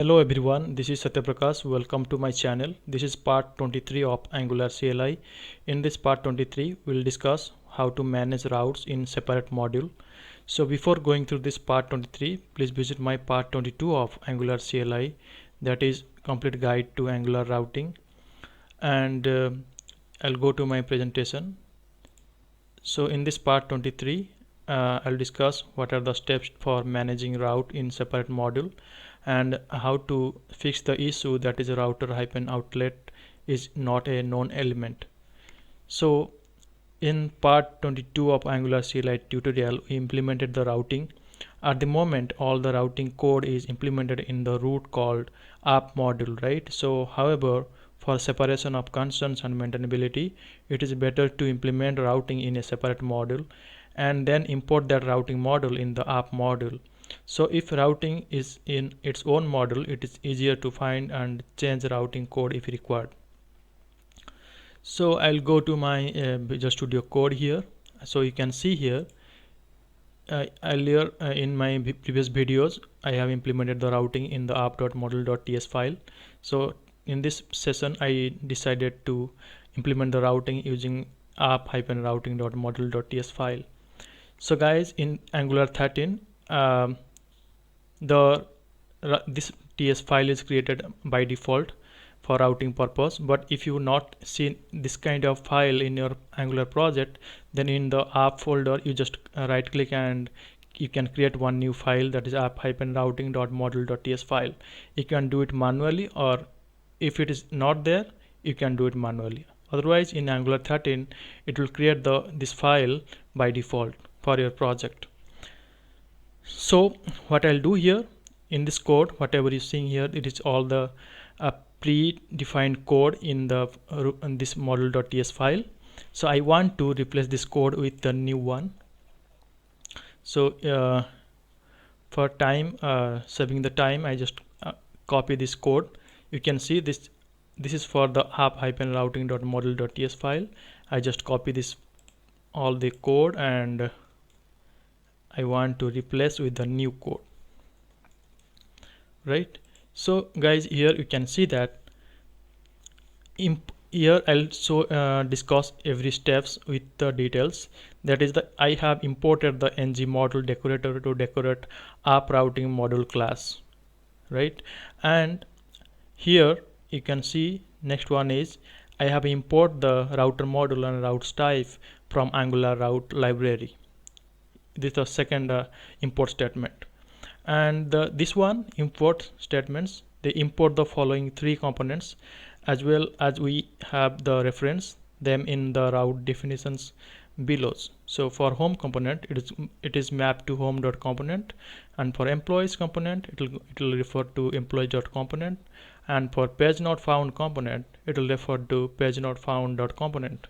Hello everyone, this is Satyaprakash. Welcome to my channel. This is part 23 of Angular CLI. In this part 23, we'll discuss how to manage routes in separate module. So before going through this part 23, please visit my part 22 of Angular CLI, that is complete guide to Angular routing. And I'll go to my presentation. So in this part 23, I'll discuss what are the steps for managing route in separate module and how to fix the issue that is router-outlet is not a known element. So in part 22 of Angular CLI tutorial, we implemented the routing. At the moment, all the routing code is implemented in the root called AppModule, right? So however, for separation of concerns and maintainability, it is better to implement routing in a separate module and then import that routing module in the app module. So if routing is in its own module, it is easier to find and change routing code if required. So I'll go to my Visual Studio Code here. So you can see here earlier in my previous videos I have implemented the routing in the app.module.ts file. So in this session I decided to implement the routing using app-routing.module.ts file. So guys, in Angular 13 this ts file is created by default for routing purpose, but if you not see this kind of file in your Angular project, then in the app folder you just right click and you can create one new file, that is app-routing.module.ts file. You can do it manually, or if it is not there you can do it manually. Otherwise in Angular 13 it will create this file by default for your project. So what I'll do here in this code, whatever you're seeing here, it is all the predefined code in this module.ts file. So I want to replace this code with the new one. So for time saving the time, I just copy this code. You can see this is for the app-routing.module.ts file. I just copy this all the code and I want to replace with the new code, right? So guys, here you can see that here I'll discuss every steps with the details. That is I have imported the ng module decorator to decorate AppRoutingModule class, right? And here you can see next one is I have import the router module and routes type from Angular route library. This is the second import statement. And this one import statements, they import the following three components, as well as we have the reference them in the route definitions below. So for home component it is mapped to home.component, and for employees component it will refer to employees.component, and for page not found component it will refer to page not found.component.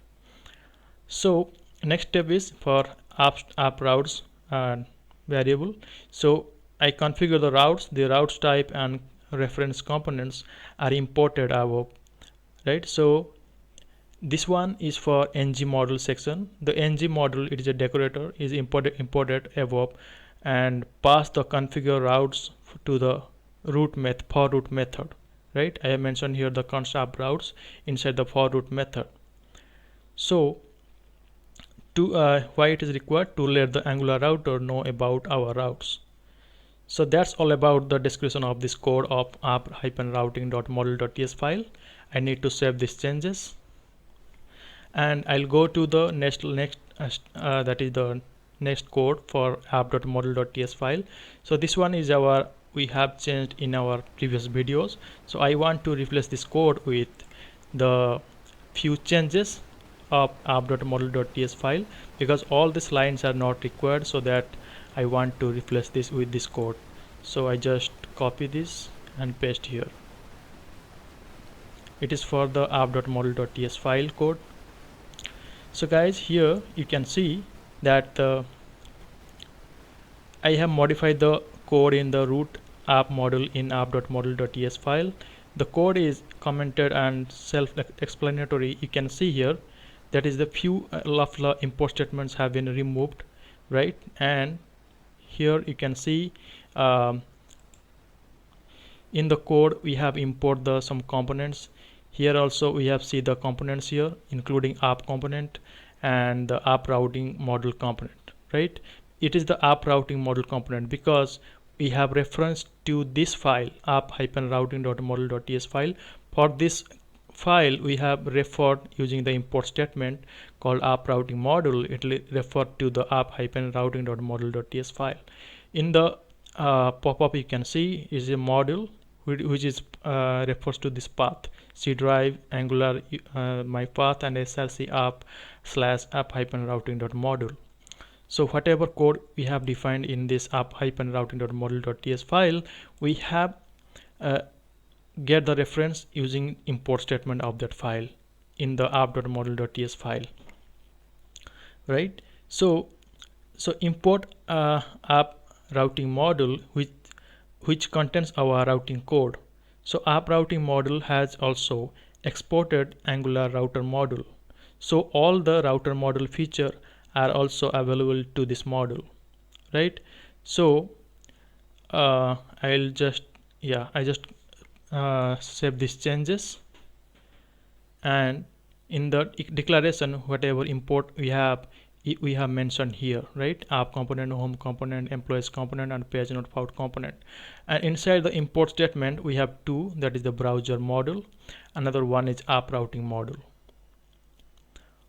So next step is for app routes variable. So I configure the routes, the routes type and reference components are imported above, right? So this one is for ng module section. The ng module, it is a decorator, is imported above and pass the configure routes to the for root method, right? I have mentioned here the const routes inside the for root method. So why it is required to let the Angular router know about our routes. So that's all about the description of this code of app-routing.module.ts file. I need to save these changes, and I'll go to the that is the next code for app.module.ts file. So this one is we have changed in our previous videos. So I want to replace this code with the few changes of app.module.ts file, because all these lines are not required, so that I want to replace this with this code. So I just copy this and paste here. It is for the app.module.ts file code. So guys, here you can see that I have modified the code in the root app module in app.module.ts file. The code is commented and self-explanatory. You can see here that is the few import statements have been removed, right? And here you can see in the code we have import the some components. Here also we have see the components here, including app component and the app routing module component, right? It is the app routing module component because we have reference to this file app-routing.module.ts file. For this file we have referred using the import statement called AppRoutingModule. It will refer to the app-routing.module.ts file. In the pop-up you can see is a module which is refers to this path C drive Angular my path and src app/app-routing.module. So whatever code we have defined in this app-routing.module.ts file, we have get the reference using import statement of that file in the app.module.ts file, right? So import app routing module which contains our routing code. So app routing module has also exported Angular router module. So all the router module feature are also available to this module, right? So I just save these changes, and in the declaration whatever import we have mentioned here, right? App component, home component, employees component, and page not found component. And inside the import statement we have two, that is the browser module, another one is app routing module.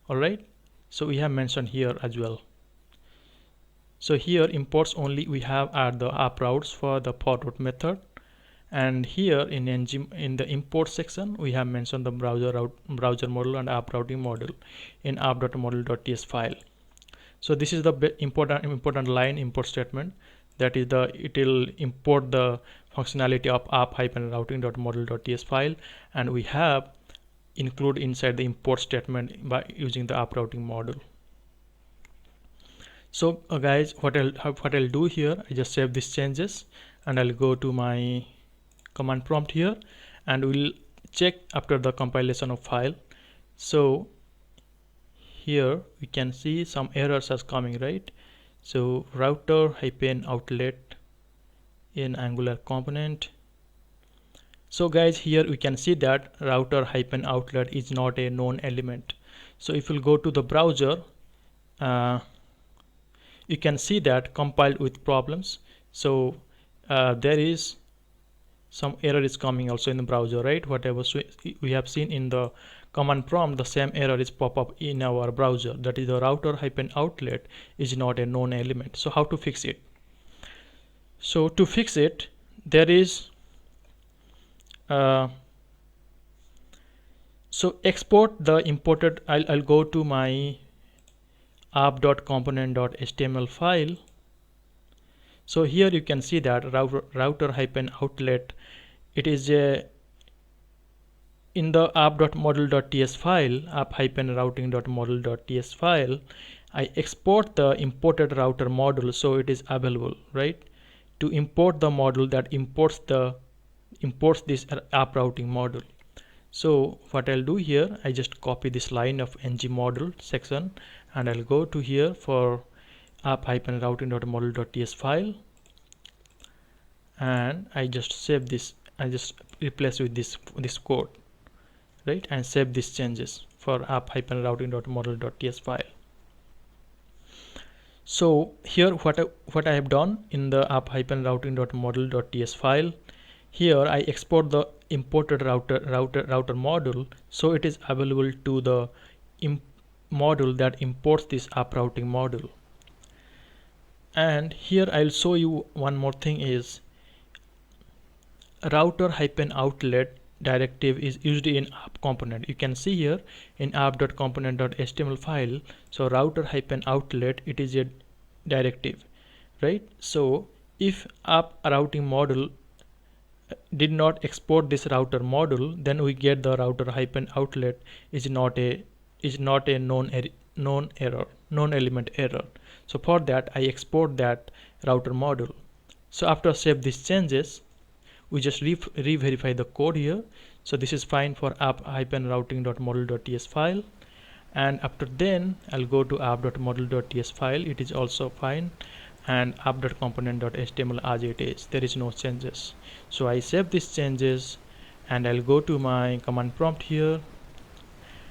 All right, so we have mentioned here as well. So here imports only we have are the app routes for the forward method, and here in the import section we have mentioned the browser module and app routing module in app.module.ts file. So this is the important line import statement, that is it will import the functionality of app-routing.module.ts file, and we have include inside the import statement by using the app routing module. So guys, what I'll do here, I just save these changes and I'll go to my command prompt here and we'll check after the compilation of file. So here we can see some errors are coming, right? So router-outlet in Angular component. So guys, here we can see that router-outlet is not a known element. So if we'll go to the browser, you can see that compiled with problems. So there is some error is coming also in the browser, right? Whatever we have seen in the command prompt, the same error is pop up in our browser, that is the router-outlet is not a known element. So how to fix it? So to fix it, there is so export the imported, I'll go to my app.component.html file. So here you can see that router-outlet, it is a in the app.module.ts file, app-routing.module.ts file, I export the imported router module, so it is available, right? To import the module that imports this app routing module. So what I'll do here, I just copy this line of ng module section and I'll go to here for app-routing.module.ts file, and I just save this, I just replace with this code, right? And save these changes for app-routing.module.ts file. So here what I have done in the app-routing.module.ts file, here I export the imported router module, so it is available to the module that imports this app routing module. And here I'll show you one more thing is router-outlet directive is used in app component. You can see here in app.component.html file, so router-outlet, it is a directive, right? So if app routing module did not export this router module, then we get the router-outlet is not a known element error. So for that I export that router module. So after save these changes, we just re-verify the code here. So this is fine for app-routing.module.ts file, and after then I'll go to app.module.ts file, it is also fine, and app.component.html as it is. There is no changes. So I save these changes and I'll go to my command prompt here,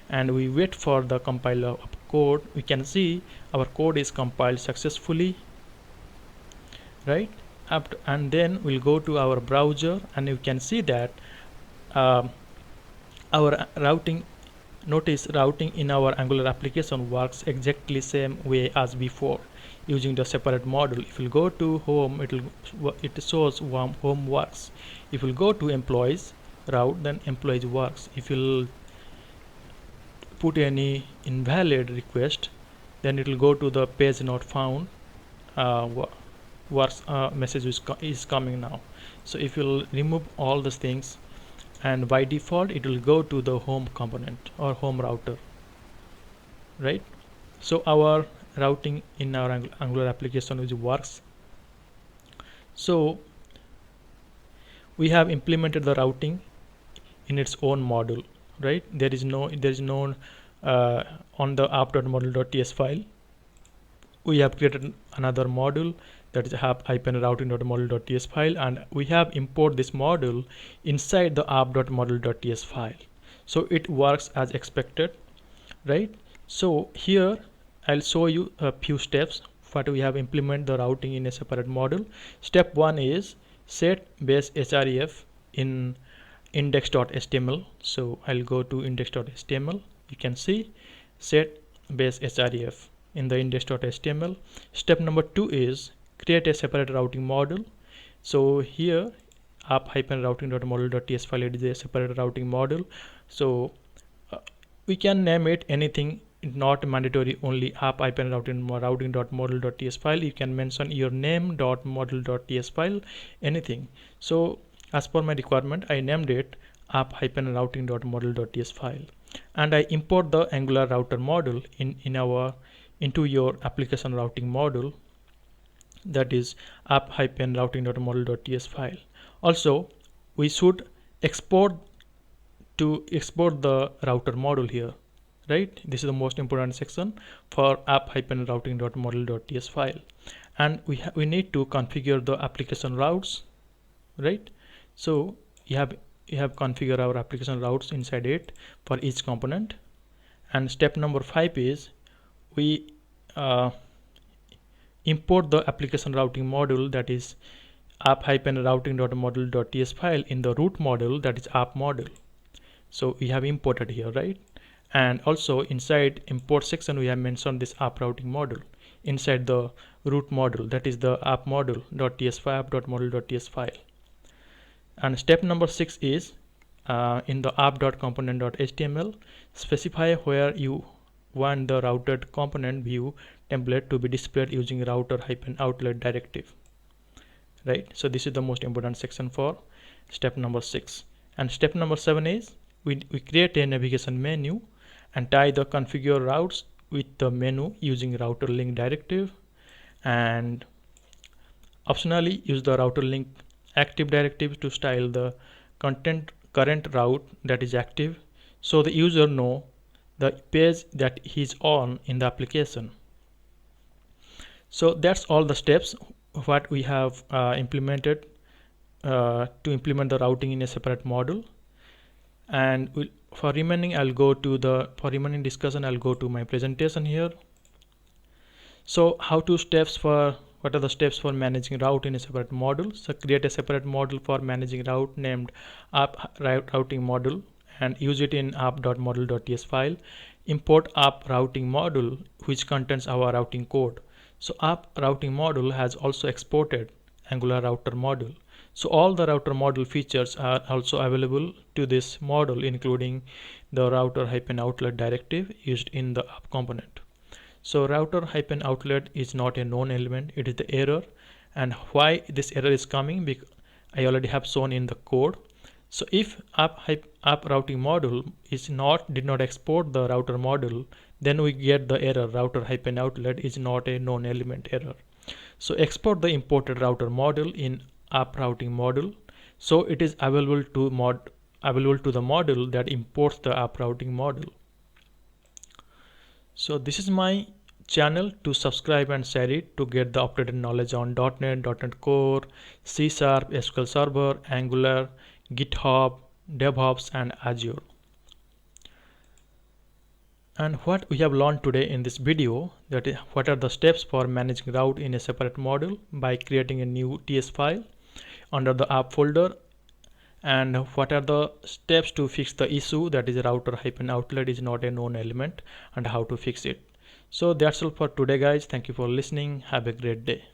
and we wait for the compiler of code. We can see our code is compiled successfully, right? And then we'll go to our browser, and you can see that our routing, notice routing in our Angular application works exactly same way as before using the separate module. If you go to home, it shows home works. If you go to employees route, then employees works. If you put any invalid request, then it will go to the page not found works message is coming now. So if you'll remove all these things, and by default it will go to the home component or home router, right? So our routing in our Angular application which works. So we have implemented the routing in its own module, right? There is no on the app.module.ts file we have created another module, that is app-routing.module.ts file, and we have import this module inside the app.module.ts file. So it works as expected, right? So here I'll show you a few steps what we have implement the routing in a separate module. Step 1 is set base href in index.html. So I'll go to index.html. You can see set base href in the index.html. Step number 2 is create a separate routing module. So here app-routing.module.ts file is a separate routing module. So we can name it anything, not mandatory only app-routing.module.ts file. You can mention your name.module.ts file, anything. So as per my requirement, I named it app-routing.module.ts file, and I import the Angular router module into your application routing module, that is app-routing.module.ts file. Also, we should export the router module here, right? This is the most important section for app-routing.module.ts file, and we need to configure the application routes, right? So you have configured our application routes inside it for each component. And step number 5 is we import the application routing module, that is app-routing.module.ts file in the root module, that is AppModule. So we have imported here, right? And also inside import section we have mentioned this AppRoutingModule inside the root module, that is the app.module.ts file, app.module.ts file. And step number 6 is in the app.component.html, specify where you want the routed component view template to be displayed using router-outlet directive, right? So this is the most important section for step number 6. And step number 7 is we create a navigation menu and tie the configure routes with the menu using router link directive, and optionally use the router link active directive to style the current route that is active, so the user know the page that he's on in the application. So that's all the steps what we have implemented to implement the routing in a separate module. And for remaining discussion I'll go to my presentation here. So what are the steps for managing route in a separate module? So create a separate module for managing route named AppRoutingModule and use it in app.module.ts file. Import AppRoutingModule, which contains our routing code. So AppRoutingModule has also exported Angular router module. So all the router module features are also available to this module, including the router-outlet directive used in the app component. So router-outlet is not a known element, it is the error. And why this error is coming, because I already have shown in the code. So if AppRoutingModule did not export the router module, then we get the error router-outlet is not a known element error. So export the imported router module in AppRoutingModule, so it is available to the module that imports the AppRoutingModule. So this is my channel to subscribe and share it to get the updated knowledge on .NET, .NET Core, C#, SQL Server, Angular, GitHub, DevOps and Azure. And what we have learned today in this video, that is what are the steps for managing route in a separate module by creating a new TS file under the app folder, and what are the steps to fix the issue, that is router-outlet is not a known element, and how to fix it. So that's all for today guys. Thank you for listening. Have a great day.